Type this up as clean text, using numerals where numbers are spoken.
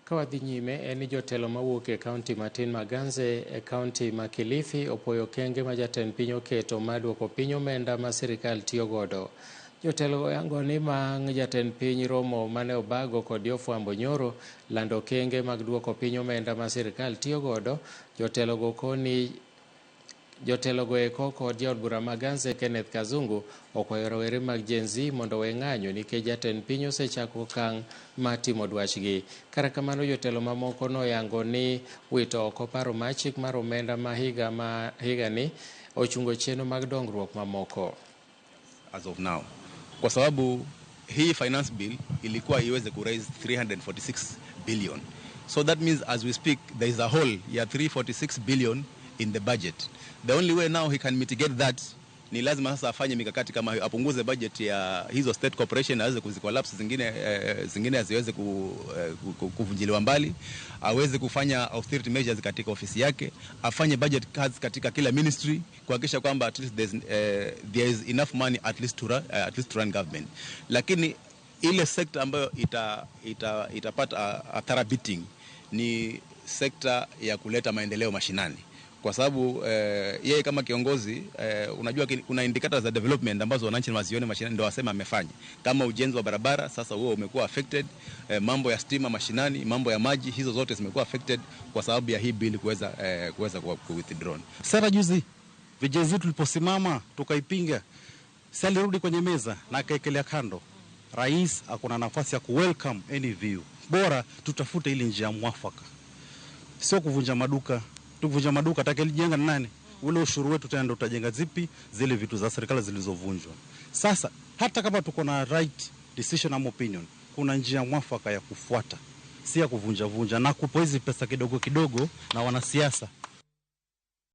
Kawadhi nyime en jotelo mawuok e kaunti matin Maganze e kaunti ma Kilifi opoyo okenge ma jatend piny oketo mar duoko piny omenda ma sirikal tiyo godo. Jotelo yango ni mang' jatend piny romo mane obago kod jofwambo nyoro lando okenge mag duoko piny omenda ma sirikal tiyo godo. Jotelogo eko kod jaod bura Maganze Kenneth Kazungu okwayo rowere mag Gen Z mondo we ng'anyo nikech jatend piny osechako okang' mar timo dwachgi. Kata kamano jotelo mamoko noyango ni wito oko paro mar chik mar omenda ma higa ni ochungo chenro mag dongruok mamoko. As of now, kwa sababu hii finance bill ilikuwa iweze ku raise 346 billion. So that means as we speak there is a hole ya 346 billion in the budget. The only way now he can mitigate that ni lazima sasa afanye mikakati kama apunguze budget ya hizo state corporation, aweze kuzicollapse zingine asiweze kuvunjiliwa mbali, aweze kufanya austerity measures katika ofisi yake, afanye budget cuts katika kila ministry kuhakikisha kwamba at least there is enough money at least to run government. Lakini ile sector ambayo itapata a thorough beating ni sekta ya kuleta maendeleo mashinani. Kwa sababu yeye kama kiongozi unajua kuna indicators za development ambazo wananchi wazione mashinani ndio wasema amefanya. Kama ujenzi wa barabara sasa huo umekuwa affected, mambo ya stima mashinani, mambo ya maji, hizo zote zimekuwa affected kwa sababu ya hii bill kuweza withdrawn. Sasa juzi vijezi tuliposimama tukaipinga, sasa alirudi kwenye meza na akaekelea kando. Rais akona nafasi ya welcome any view. Bora tutafute ile njia mwafaka. Sio kuvunja maduka. Tukivunja maduka atakayelijenga ni nani? Ule ushuru wetu tena ndio tutajenga zipi zile vitu za serikali zilizovunjwa. Sasa hata kama tuko na right decision and opinion, kuna njia mwafaka ya kufuata, si ya kuvunja na kupoizi pesa kidogo kidogo na wanasiasa.